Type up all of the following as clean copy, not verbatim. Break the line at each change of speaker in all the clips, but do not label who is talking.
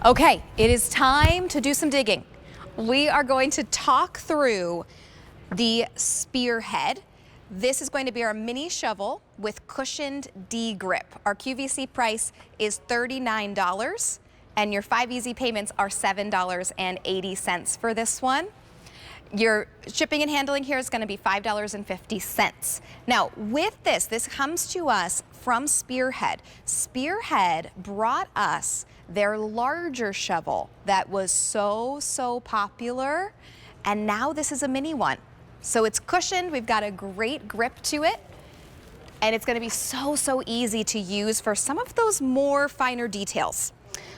Okay, it is time to do some digging. We are going to talk through the Spearhead. This is going to be our mini shovel with cushioned D grip. Our QVC price is $39 and your 5 easy payments are $7.80 for this one. Your shipping and handling here is going to be $5.50. Now, with this comes to us from Spearhead. Spearhead brought us their larger shovel that was so popular, and now this is a mini one. So it's cushioned, we've got a great grip to it, and it's going to be so easy to use for some of those more finer details.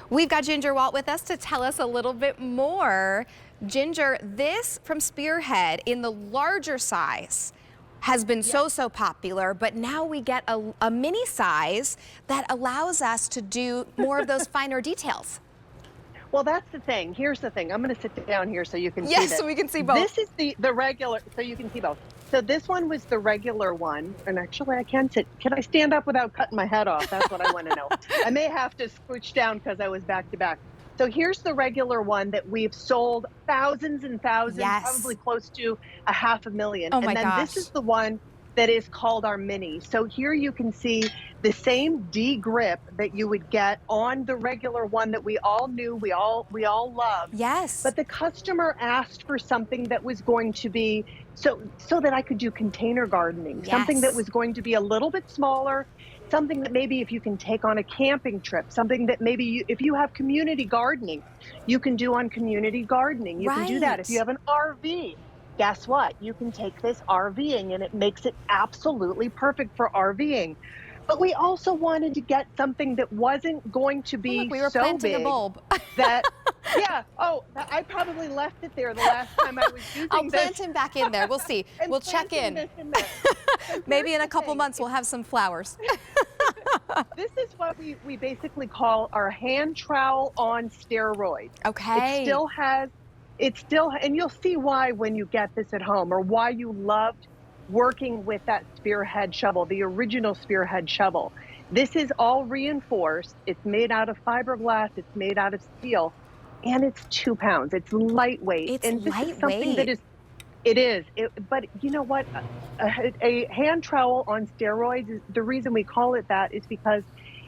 We've got Ginger Walt with us to tell us a little bit more. Ginger, this from Spearhead in the larger size has been so popular, but now we get a mini size that allows us to do more of those finer details.
Well, that's the thing. Here's the thing. I'm going to sit down here so you can see
Yes,
this.
so we can see both.
This is the regular, so you can see both. So this one was the regular one, and actually I can sit. Can I stand up without cutting my head off? That's what I want to know. I may have to scooch down because I was back to back. So here's the regular one that we've sold thousands and thousands, probably close to 500,000.
Oh my
and then
gosh.
This is the one that is called our mini. So here you can see the same D grip that you would get on the regular one that we all knew, we all loved.
Yes.
But the customer asked for something that was going to be so that I could do container gardening, something that was going to be a little bit smaller, something that maybe if you can take on a camping trip, something that maybe if you have community gardening, you can do on community gardening. You can do that. If you have an RV, guess what? You can take this RVing and it makes it absolutely perfect for RVing. But we also wanted to get something that wasn't going to be
look, we were
so
planting
big
a bulb.
that, I probably left it there the last time I was using
I'll plant him back in there. We'll see. We'll check in. Maybe in a couple months we'll have some flowers.
This is what we basically call our hand trowel on steroids.
Okay.
It still, and you'll see why when you get this at home, or why you loved working with that Spearhead shovel, the original Spearhead shovel. This is all reinforced. It's made out of fiberglass. It's made out of steel, and it's 2 pounds. It's lightweight.
It's
and this
lightweight.
is something that is. It is. But you know what? A hand trowel on steroids. The reason we call it that is because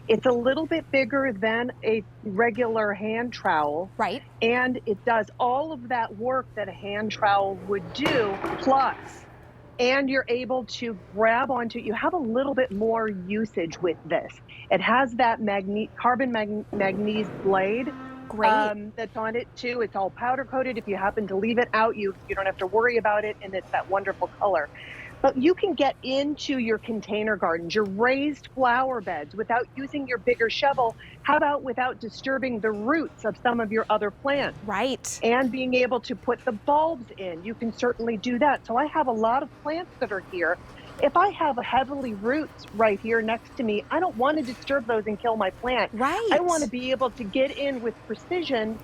it's a little bit bigger than a regular hand trowel.
Right.
And it does all of that work that a hand trowel would do, plus. And you're able to grab onto it. You have a little bit more usage with this. It has that carbon manganese blade.
Great.
That's on it too. It's all powder coated. If you happen to leave it out, you don't have to worry about it, and it's that wonderful color. But you can get into your container gardens, your raised flower beds, without using your bigger shovel. How about without disturbing the roots of some of your other plants?
Right.
And being able to put the bulbs in, you can certainly do that. So I have a lot of plants that are here. If I have heavily roots right here next to me, I don't want to disturb those and kill my plant.
Right.
I want to be able to get in with precision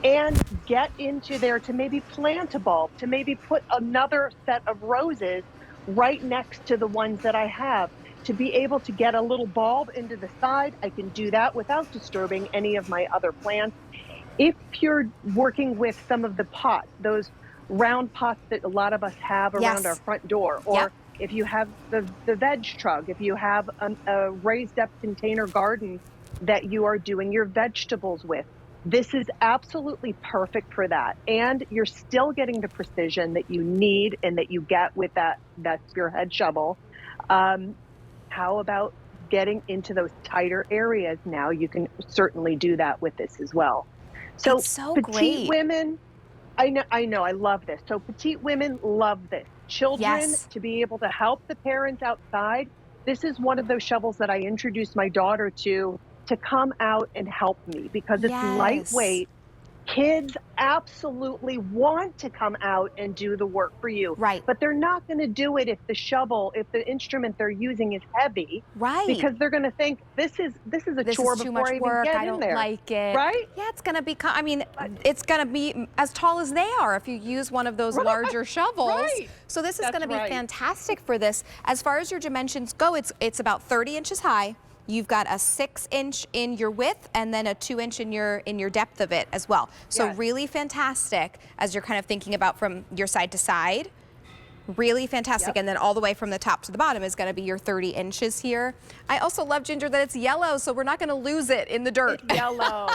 and get into there to maybe plant a bulb, to maybe put another set of roses right next to the ones that I have, to be able to get a little bulb into the side. I can do that without disturbing any of my other plants. If you're working with some of the pots, those round pots that a lot of us have around our front door, or if you have the veg truck, if you have a raised up container garden that you are doing your vegetables with, this is absolutely perfect for that. And you're still getting the precision that you need and that you get with that Spearhead shovel. How about getting into those tighter areas now? You can certainly do that with this as well. So, petite women, I know, I love this. So petite women love this. Children, to be able to help the parents outside. This is one of those shovels that I introduced my daughter to come out and help me, because it's lightweight. Kids absolutely want to come out and do the work for you.
Right.
But they're not going to do it if the instrument they're using is heavy.
Right.
Because they're going to think this is a chore before I even get in there.
I don't like it.
Right?
Yeah, it's going to be, it's going to be as tall as they are if you use one of those larger shovels.
Right.
So this is going to be fantastic for this. As far as your dimensions go, it's about 30 inches high You've got a 6-inch in your width and then a 2-inch in your depth of it as well. So
Yes.
really fantastic as you're kind of thinking about from your side to side. Really fantastic.
Yep.
And then all the way from the top to the bottom is going to be your 30 inches here. I also love, Ginger, that it's yellow, so we're not going to lose it in the dirt.
It's yellow.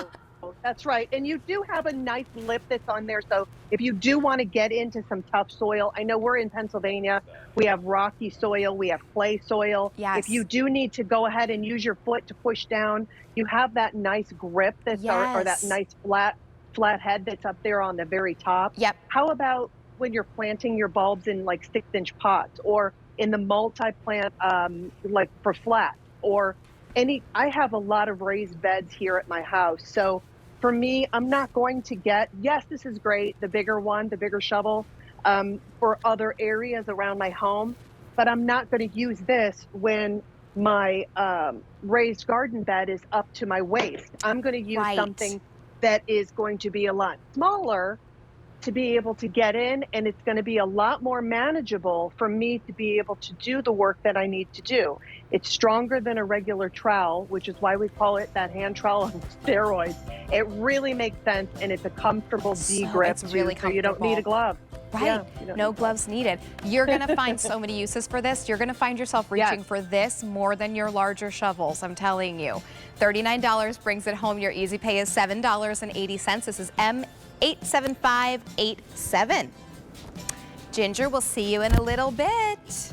That's right. And you do have a nice lip that's on there. So if you do want to get into some tough soil, I know we're in Pennsylvania. We have rocky soil. We have clay soil.
Yes.
If you do need to go ahead and use your foot to push down, you have that nice grip that's or that
Yes.
nice flat head that's up there on the very top.
Yep.
How about when you're planting your bulbs in like 6-inch pots or in the multi-plant like for flat or I have a lot of raised beds here at my house. So for me, I'm not going to get, yes, this is great, the bigger one, the bigger shovel for other areas around my home, but I'm not going to use this when my raised garden bed is up to my waist. I'm going to use something that is going to be a lot smaller to be able to get in, and it's going to be a lot more manageable for me to be able to do the work that I need to do. It's stronger than a regular trowel, which is why we call it that hand trowel on steroids. It really makes sense, and it's a comfortable D-grip,
it's really
so you don't need a glove.
Right,
Yeah,
no gloves needed. You're gonna find so many uses for this. You're gonna find yourself reaching for this more than your larger shovels, I'm telling you. $39 brings it home. Your easy pay is $7.80. This is M87587. Ginger, we'll see you in a little bit.